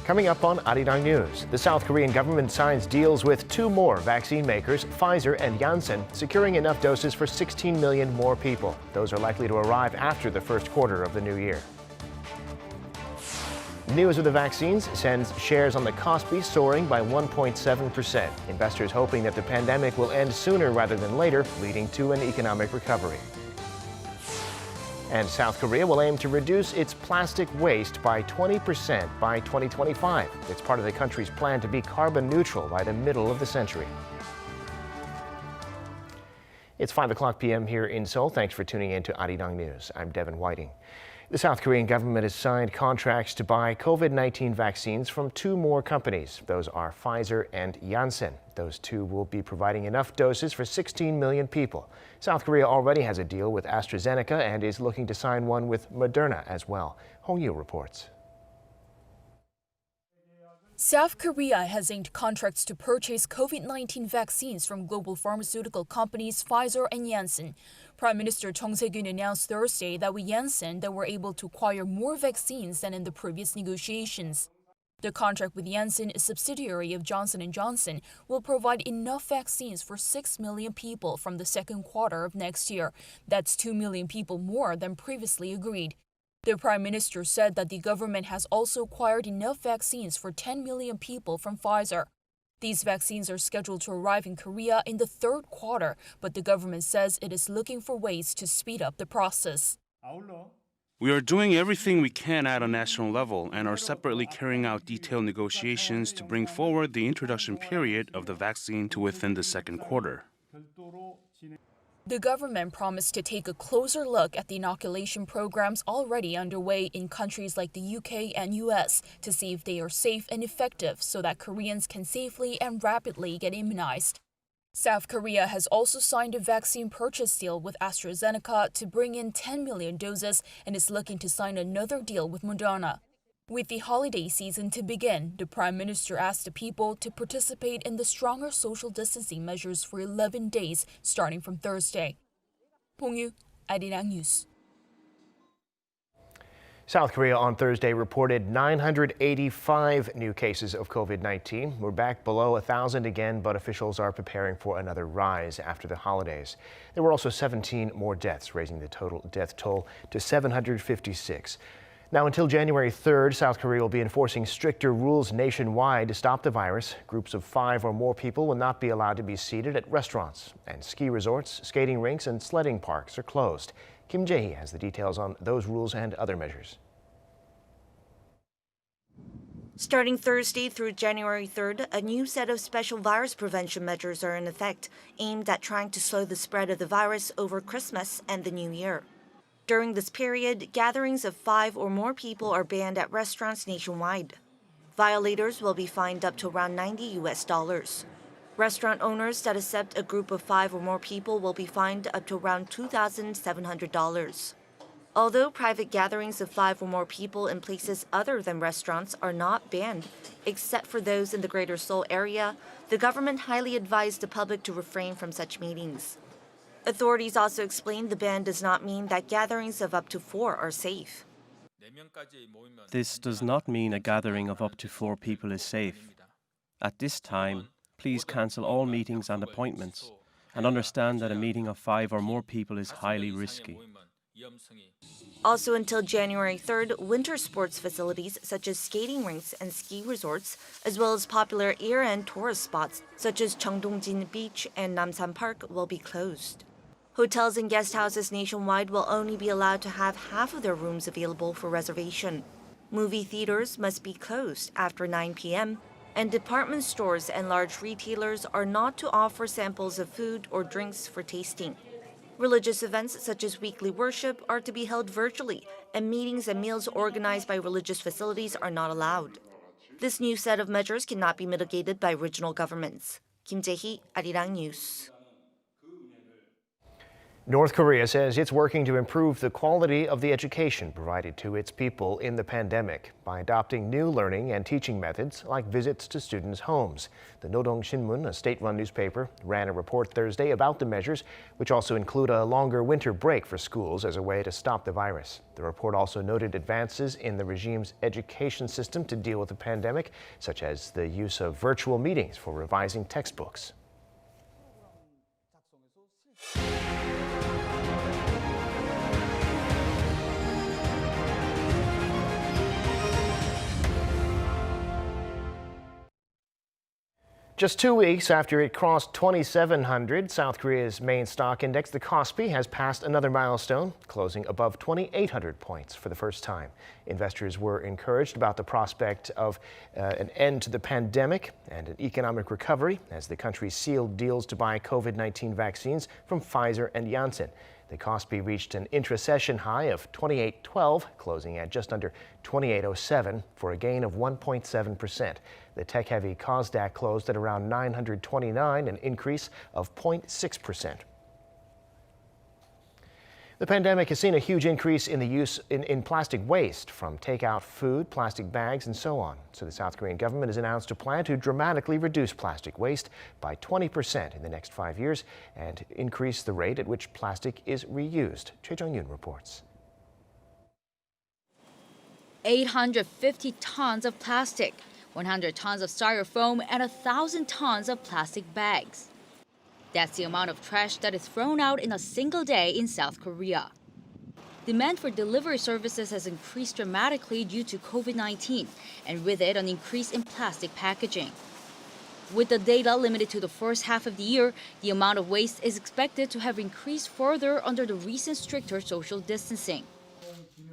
Coming up on Arirang News, the South Korean government signs deals with two more vaccine makers, Pfizer and Janssen, securing enough doses for 16 million more people. Those are likely to arrive after the first quarter of the new year. News of the vaccines sends shares on the KOSPI soaring by 1.7%. Investors hoping that the pandemic will end sooner rather than later, leading to an economic recovery. And South Korea will aim to reduce its plastic waste by 20% by 2025. It's part of the country's plan to be carbon neutral by the middle of the century. It's 5 p.m. here in Seoul. Thanks for tuning in to Arirang News. I'm Devin Whiting. The South Korean government has signed contracts to buy COVID-19 vaccines from two more companies. Those are Pfizer and Janssen. Those two will be providing enough doses for 16 million people. South Korea already has a deal with AstraZeneca and is looking to sign one with Moderna as well. Hong Yoo reports. South Korea has inked contracts to purchase COVID-19 vaccines from global pharmaceutical companies Pfizer and Janssen. Prime Minister Chung Se-kyun announced Thursday that with Janssen, they were able to acquire more vaccines than in the previous negotiations. The contract with Janssen, a subsidiary of Johnson & Johnson, will provide enough vaccines for 6 million people from the second quarter of next year. That's 2 million people more than previously agreed. The Prime Minister said that the government has also acquired enough vaccines for 10 million people from Pfizer. These vaccines are scheduled to arrive in Korea in the third quarter, but the government says it is looking for ways to speed up the process. We are doing everything we can at a national level and are separately carrying out detailed negotiations to bring forward the introduction period of the vaccine to within the second quarter. The government promised to take a closer look at the inoculation programs already underway in countries like the UK and US to see if they are safe and effective so that Koreans can safely and rapidly get immunized. South Korea has also signed a vaccine purchase deal with AstraZeneca to bring in 10 million doses and is looking to sign another deal with Moderna. With the holiday season to begin, the Prime Minister asked the people to participate in the stronger social distancing measures for 11 days starting from Thursday. Hong Yoo, Arirang News. South Korea on Thursday reported 985 new cases of COVID-19. We're back below 1,000 again, but officials are preparing for another rise after the holidays. There were also 17 more deaths, raising the total death toll to 756. Now, until January 3rd, South Korea will be enforcing stricter rules nationwide to stop the virus. Groups of 5 or more people will not be allowed to be seated at restaurants. And ski resorts, skating rinks, and sledding parks are closed. Kim Jae-hee has the details on those rules and other measures. Starting Thursday through January 3rd, a new set of special virus prevention measures are in effect, aimed at trying to slow the spread of the virus over Christmas and the New Year. During this period, gatherings of 5 or more people are banned at restaurants nationwide. Violators will be fined up to around $90. Restaurant owners that accept a group of 5 or more people will be fined up to around $2,700. Although private gatherings of 5 or more people in places other than restaurants are not banned, except for those in the Greater Seoul area, the government highly advised the public to refrain from such meetings. Authorities also explained the ban does not mean that gatherings of up to 4 are safe. This does not mean a gathering of up to 4 people is safe. At this time, please cancel all meetings and appointments, and understand that a meeting of 5 or more people is highly risky. Also until January 3rd, winter sports facilities such as skating rinks and ski resorts, as well as popular year-end tourist spots such as Cheongdong-jin Beach and Namsan Park will be closed. Hotels and guest houses nationwide will only be allowed to have half of their rooms available for reservation. Movie theaters must be closed after 9 p.m., and department stores and large retailers are not to offer samples of food or drinks for tasting. Religious events such as weekly worship are to be held virtually, and meetings and meals organized by religious facilities are not allowed. This new set of measures cannot be mitigated by regional governments. Kim Jae-hee, Arirang News. North Korea says it's working to improve the quality of the education provided to its people in the pandemic by adopting new learning and teaching methods like visits to students' homes. The Nodong Shinmun, a state-run newspaper, ran a report Thursday about the measures, which also include a longer winter break for schools as a way to stop the virus. The report also noted advances in the regime's education system to deal with the pandemic, such as the use of virtual meetings for revising textbooks. Just 2 weeks after it crossed 2,700, South Korea's main stock index, the KOSPI, has passed another milestone, closing above 2,800 points for the first time. Investors were encouraged about the prospect of an end to the pandemic and an economic recovery as the country sealed deals to buy COVID-19 vaccines from Pfizer and Janssen. The KOSPI reached an intra-session high of 2812, closing at just under 2807 for a gain of 1.7%. The tech-heavy KOSDAQ closed at around 929, an increase of 0.6%. The pandemic has seen a huge increase in the use in plastic waste from takeout food, plastic bags, and so on. So the South Korean government has announced a plan to dramatically reduce plastic waste by 20% in the next 5 years and increase the rate at which plastic is reused. Choi Jung-yoon reports. 850 tons of plastic, 100 tons of styrofoam, and 1,000 tons of plastic bags. That's the amount of trash that is thrown out in a single day in South Korea. Demand for delivery services has increased dramatically due to COVID-19, and with it, an increase in plastic packaging. With the data limited to the first half of the year, the amount of waste is expected to have increased further under the recent stricter social distancing.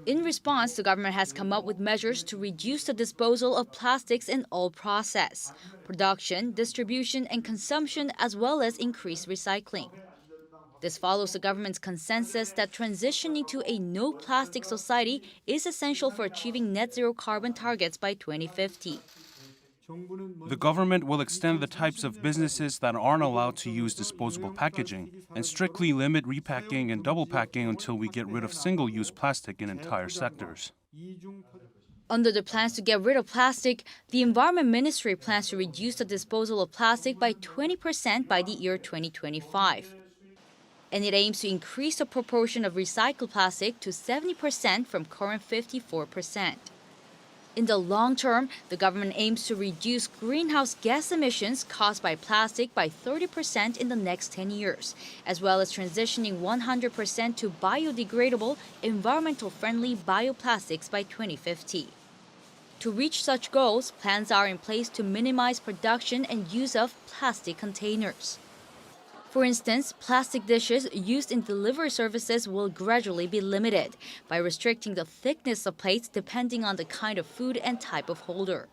In response, the government has come up with measures to reduce the disposal of plastics in all process, production, distribution, and consumption, as well as increase recycling. This follows the government's consensus that transitioning to a no-plastic society is essential for achieving net zero carbon targets by 2050. The government will extend the types of businesses that aren't allowed to use disposable packaging and strictly limit repacking and double packing until we get rid of single-use plastic in entire sectors. Under the plans to get rid of plastic, the Environment Ministry plans to reduce the disposal of plastic by 20% by the year 2025. And it aims to increase the proportion of recycled plastic to 70% from current 54%. In the long term, the government aims to reduce greenhouse gas emissions caused by plastic by 30% in the next 10 years, as well as transitioning 100% to biodegradable, environmental-friendly bioplastics by 2050. To reach such goals, plans are in place to minimize production and use of plastic containers. For instance, plastic dishes used in delivery services will gradually be limited by restricting the thickness of plates depending on the kind of food and type of holder.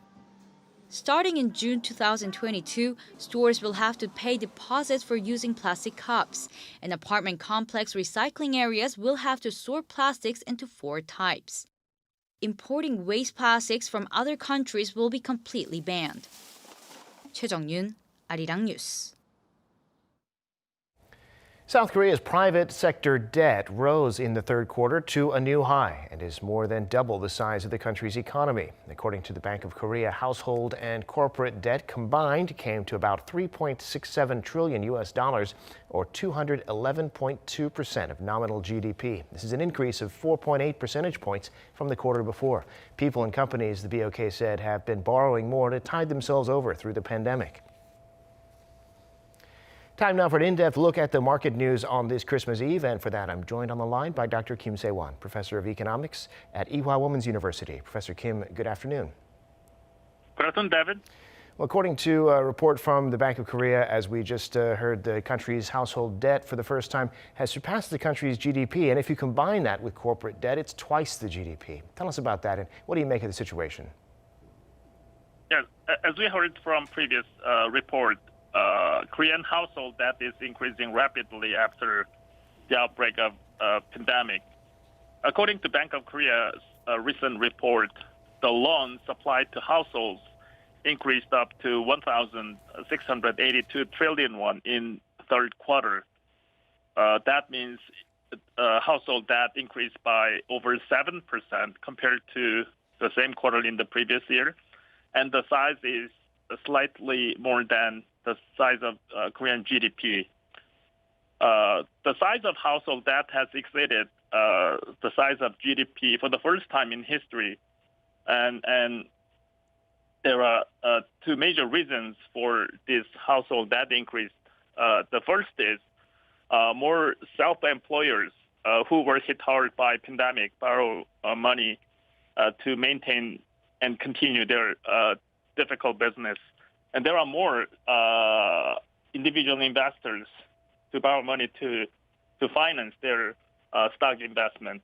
Starting in June 2022, stores will have to pay deposits for using plastic cups, and apartment complex recycling areas will have to sort plastics into 4 types. Importing waste plastics from other countries will be completely banned. Choi Jung-yoon, Arirang News. South Korea's private sector debt rose in the third quarter to a new high and is more than double the size of the country's economy. According to the Bank of Korea, household and corporate debt combined came to about $3.67 trillion or 211.2% of nominal GDP. This is an increase of 4.8 percentage points from the quarter before. People and companies, the BOK said, have been borrowing more to tide themselves over through the pandemic. Time now for an in-depth look at the market news on this Christmas Eve, and for that I'm joined on the line by Dr. Kim Se-won, Professor of Economics at Ewha Women's University. Professor Kim, good afternoon. Good afternoon, David. Well, according to a report from the Bank of Korea, as we just heard, the country's household debt for the first time has surpassed the country's GDP, and if you combine that with corporate debt, it's twice the GDP. Tell us about that, and what do you make of the situation? Yes, as we heard from previous report, Korean household debt is increasing rapidly after the outbreak of pandemic. According to Bank of Korea's recent report, the loan supplied to households increased up to 1,682 trillion won in third quarter. that means household debt increased by over 7% compared to the same quarter in the previous year. And the size is slightly more than the size of Korean GDP. The size of household debt has exceeded the size of GDP for the first time in history. And there are two major reasons for this household debt increase. The first is more self-employers who were hit hard by pandemic borrow money to maintain and continue their difficult business. And there are more individual investors to borrow money to finance their stock investment.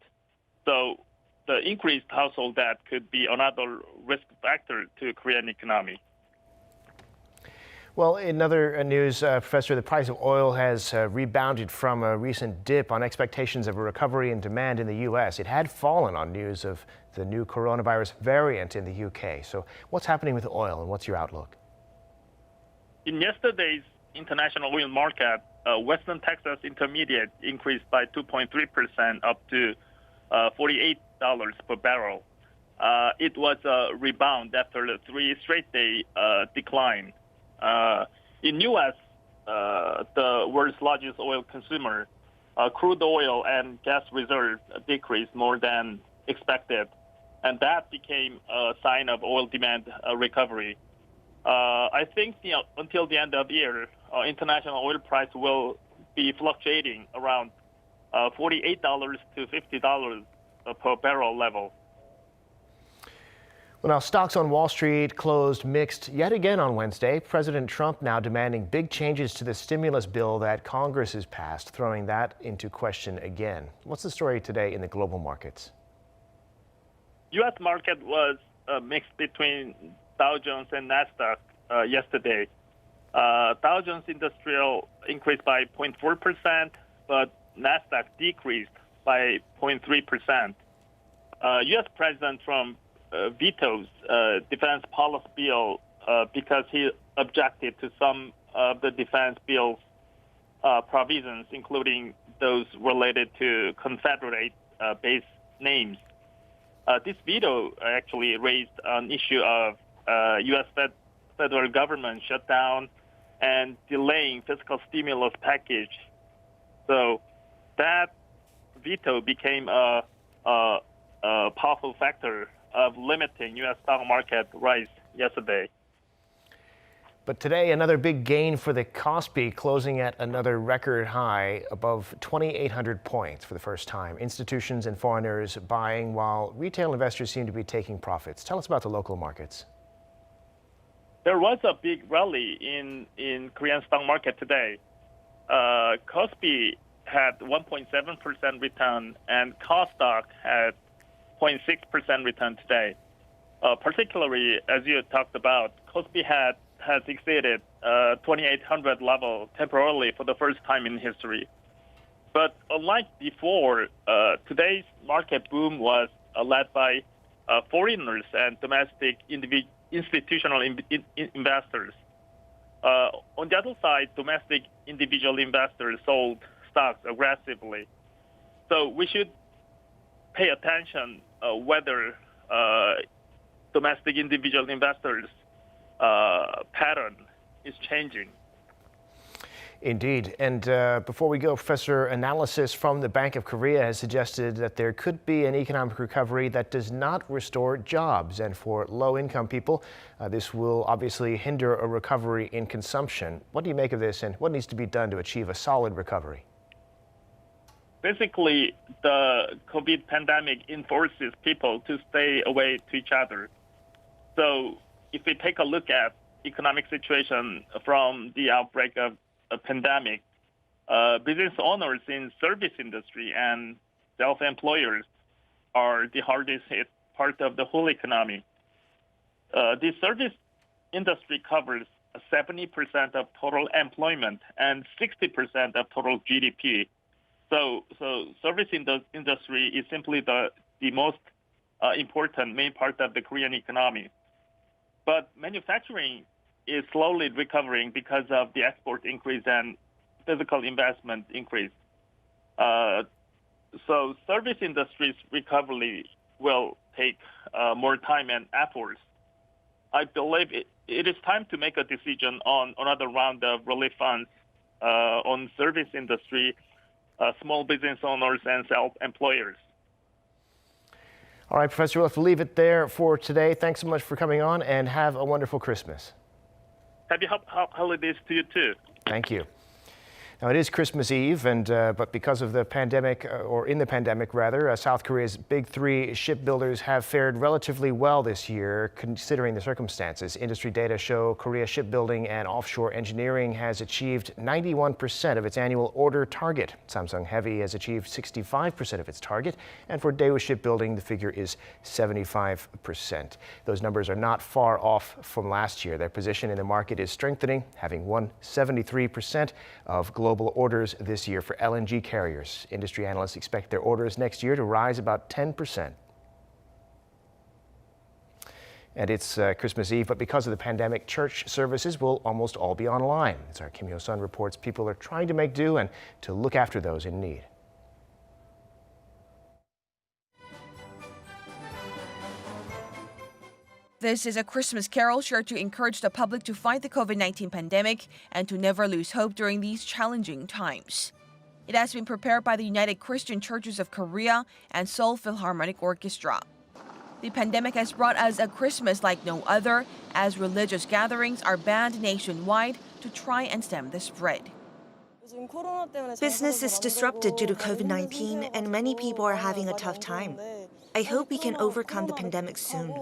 So the increased household debt could be another risk factor to Korean economy. Well, in other news, Professor, the price of oil has rebounded from a recent dip on expectations of a recovery in demand in the U.S. It had fallen on news of the new coronavirus variant in the U.K. So what's happening with oil and what's your outlook? In yesterday's international oil market, Western Texas Intermediate increased by 2.3% up to $48 per barrel. It was a rebound after a 3 straight day decline. In U.S., the world's largest oil consumer, crude oil and gas reserves decreased more than expected, and that became a sign of oil demand recovery. I think until the end of the year, international oil price will be fluctuating around $48 to $50 per barrel level. Well, now stocks on Wall Street closed mixed yet again on Wednesday. President Trump now demanding big changes to the stimulus bill that Congress has passed, throwing that into question again. What's the story today in the global markets? U.S. market was mixed between Dow Jones and NASDAQ yesterday. Dow Jones Industrial increased by 0.4%, but NASDAQ decreased by 0.3%. U.S. President Trump vetoes defense policy bill because he objected to some of the defense bill's provisions, including those related to Confederate base names. This veto actually raised an issue of U.S. federal government shutdown and delaying fiscal stimulus package. So that veto became a powerful factor of limiting U.S. stock market rise yesterday. But today, another big gain for the KOSPI, closing at another record high above 2,800 points for the first time. Institutions and foreigners buying while retail investors seem to be taking profits. Tell us about the local markets. There was a big rally in Korean stock market today. KOSPI had 1.7% return and KOSDAQ had 0.6% return today. Particularly, as you talked about, KOSPI has exceeded 2,800 level temporarily for the first time in history. But unlike before, today's market boom was led by foreigners and domestic institutional investors. On the other side, domestic individual investors sold stocks aggressively. So we should pay attention whether domestic individual investors' pattern is changing. Indeed. And before we go, Professor, analysis from the Bank of Korea has suggested that there could be an economic recovery that does not restore jobs. And for low-income people, this will obviously hinder a recovery in consumption. What do you make of this, and what needs to be done to achieve a solid recovery? Basically, the COVID pandemic enforces people to stay away to each other. So if we take a look at economic situation from the outbreak of a pandemic, business owners in service industry and self-employers are the hardest hit part of the whole economy. The service industry covers 70% of total employment and 60% of total GDP. So service industry is simply the most important main part of the Korean economy. But manufacturing is slowly recovering because of the export increase and physical investment increase. So service industry's recovery will take more time and efforts. I believe it is time to make a decision on another round of relief funds on service industry, small business owners, and self-employers. All right, Professor, we'll have to leave it there for today. Thanks so much for coming on, and have a wonderful Christmas. Happy holidays to you too. Thank you. Now, it is Christmas Eve, but because of the pandemic, or in the pandemic rather, South Korea's big three shipbuilders have fared relatively well this year, considering the circumstances. Industry data show Korea shipbuilding and offshore engineering has achieved 91% of its annual order target. Samsung Heavy has achieved 65% of its target, and for Daewoo Shipbuilding, the figure is 75%. Those numbers are not far off from last year. Their position in the market is strengthening, having won 73% of global orders this year for LNG carriers. Industry analysts expect their orders next year to rise about 10%. And it's Christmas Eve, but because of the pandemic, church services will almost all be online. As our Kim Hyo-sun reports, people are trying to make do and to look after those in need. This is a Christmas carol sure to encourage the public to fight the COVID-19 pandemic and to never lose hope during these challenging times. It has been prepared by the United Christian Churches of Korea and Seoul Philharmonic Orchestra. The pandemic has brought us a Christmas like no other, as religious gatherings are banned nationwide to try and stem the spread. Business is disrupted due to COVID-19, and many people are having a tough time. I hope we can overcome the pandemic soon.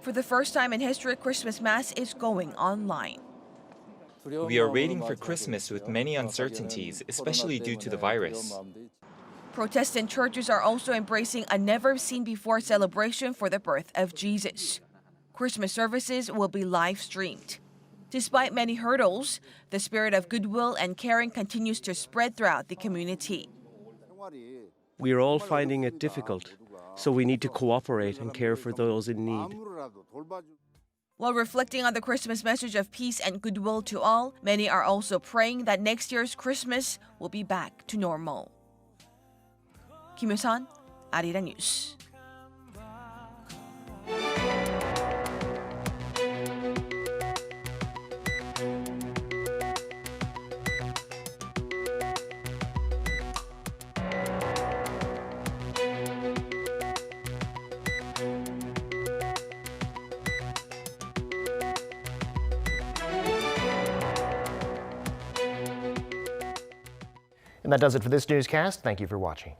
For the first time in history, Christmas Mass is going online. We are waiting for Christmas with many uncertainties, especially due to the virus. Protestant churches are also embracing a never-seen-before celebration for the birth of Jesus. Christmas services will be live-streamed. Despite many hurdles, the spirit of goodwill and caring continues to spread throughout the community. We are all finding it difficult, so we need to cooperate and care for those in need. While reflecting on the Christmas message of peace and goodwill to all, many are also praying that next year's Christmas will be back to normal. Kim Hyo-sun, Arirang News. And that does it for this newscast. Thank you for watching.